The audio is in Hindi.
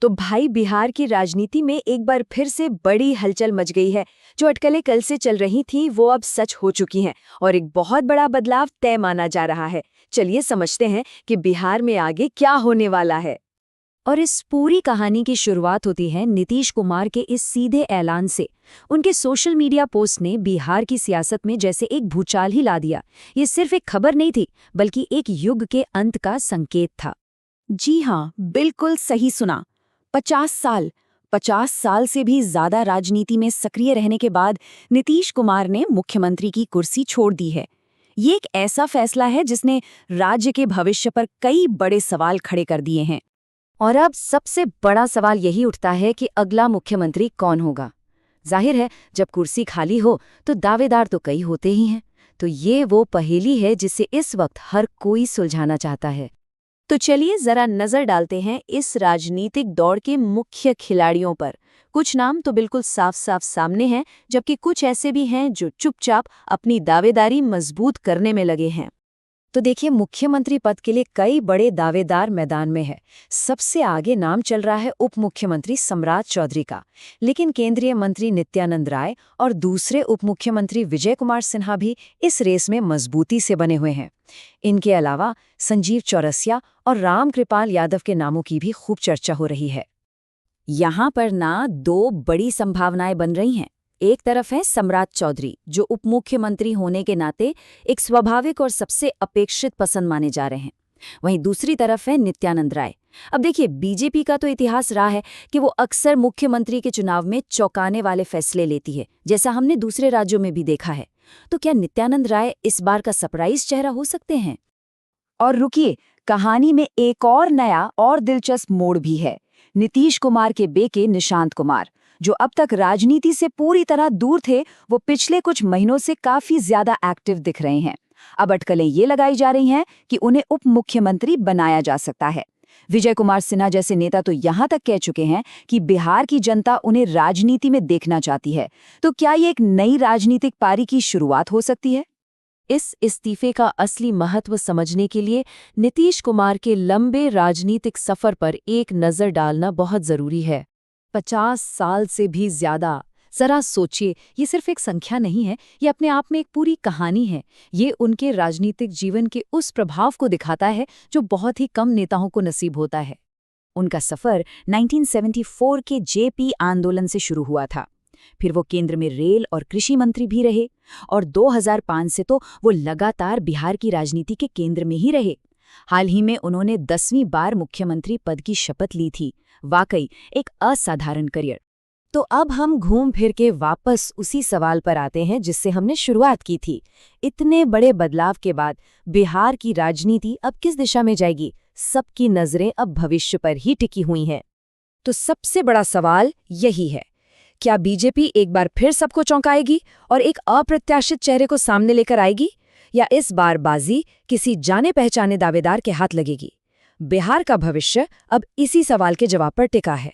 तो भाई बिहार की राजनीति में एक बार फिर से बड़ी हलचल मच गई है। जो अटकलें कल से चल रही थी वो अब सच हो चुकी हैं और एक बहुत बड़ा बदलाव तय माना जा रहा है। चलिए समझते हैं कि बिहार में आगे क्या होने वाला है। और इस पूरी कहानी की शुरुआत होती है नीतीश कुमार के इस सीधे ऐलान से। उनके सोशल मीडिया पोस्ट ने बिहार की सियासत में जैसे एक भूचाल ही ला दिया। ये सिर्फ एक खबर नहीं थी, बल्कि एक युग के अंत का संकेत था। जी हाँ, बिल्कुल सही सुना। 50 साल से भी ज्यादा राजनीति में सक्रिय रहने के बाद नीतीश कुमार ने मुख्यमंत्री की कुर्सी छोड़ दी है। ये एक ऐसा फैसला है जिसने राज्य के भविष्य पर कई बड़े सवाल खड़े कर दिए हैं। और अब सबसे बड़ा सवाल यही उठता है कि अगला मुख्यमंत्री कौन होगा। जाहिर है, जब कुर्सी खाली हो तो दावेदार तो कई होते ही हैं। तो ये वो पहेली है जिसे इस वक्त हर कोई सुलझाना चाहता है। तो चलिए जरा नजर डालते हैं इस राजनीतिक दौड़ के मुख्य खिलाड़ियों पर। कुछ नाम तो बिल्कुल साफ साफ सामने हैं, जबकि कुछ ऐसे भी हैं जो चुपचाप अपनी दावेदारी मजबूत करने में लगे हैं। तो देखिए, मुख्यमंत्री पद के लिए कई बड़े दावेदार मैदान में है। सबसे आगे नाम चल रहा है उप मुख्यमंत्री सम्राट चौधरी का, लेकिन केंद्रीय मंत्री नित्यानंद राय और दूसरे उप मुख्यमंत्री विजय कुमार सिन्हा भी इस रेस में मजबूती से बने हुए हैं। इनके अलावा संजीव चौरसिया और रामकृपाल यादव के नामों की भी खूब चर्चा हो रही है। यहाँ पर ना दो बड़ी संभावनाएं बन रही हैं। एक तरफ है सम्राट चौधरी, जो उप मुख्यमंत्री होने के नाते एक स्वाभाविक और सबसे अपेक्षित पसंद माने जा रहे हैं। वहीं दूसरी तरफ है नित्यानंद राय। अब देखिए, बीजेपी का तो इतिहास रहा है कि वो अक्सर मुख्यमंत्री के चुनाव में चौंकाने वाले फैसले लेती है, जैसा हमने दूसरे राज्यों में भी देखा है। तो क्या नित्यानंद राय इस बार का सरप्राइज चेहरा हो सकते हैं? और रुकिए, कहानी में एक और नया और दिलचस्प मोड़ भी है। नीतीश कुमार के बेटे निशांत कुमार, जो अब तक राजनीति से पूरी तरह दूर थे, वो पिछले कुछ महीनों से काफी ज्यादा एक्टिव दिख रहे हैं। अब अटकलें ये लगाई जा रही हैं कि उन्हें उप मुख्यमंत्री बनाया जा सकता है। विजय कुमार सिन्हा जैसे नेता तो यहाँ तक कह चुके हैं कि बिहार की जनता उन्हें राजनीति में देखना चाहती है। तो क्या ये एक नई राजनीतिक पारी की शुरुआत हो सकती है? इस इस्तीफे का असली महत्व समझने के लिए नीतीश कुमार के लंबे राजनीतिक सफर पर एक नजर डालना बहुत जरूरी है। 50 साल से भी ज्यादा। जरा सोचिए, ये सिर्फ एक संख्या नहीं है, ये अपने आप में एक पूरी कहानी है। ये उनके राजनीतिक जीवन के उस प्रभाव को दिखाता है जो बहुत ही कम नेताओं को नसीब होता है। उनका सफर 1974 के जेपी आंदोलन से शुरू हुआ था। फिर वो केंद्र में रेल और कृषि मंत्री भी रहे और 2005 से तो वो लगातार बिहार की राजनीति के केंद्र में ही रहे। हाल ही में उन्होंने 10वीं बार मुख्यमंत्री पद की शपथ ली थी। वाकई एक असाधारण करियर। तो अब हम घूम फिर के वापस उसी सवाल पर आते हैं जिससे हमने शुरुआत की थी। इतने बड़े बदलाव के बाद बिहार की राजनीति अब किस दिशा में जाएगी? सबकी नजरें अब भविष्य पर ही टिकी हुई हैं। तो सबसे बड़ा सवाल यही है, क्या बीजेपी एक बार फिर सबको चौंकाएगी और एक अप्रत्याशित चेहरे को सामने लेकर आएगी, या इस बार बाजी किसी जाने पहचाने दावेदार के हाथ लगेगी? बिहार का भविष्य अब इसी सवाल के जवाब पर टिका है।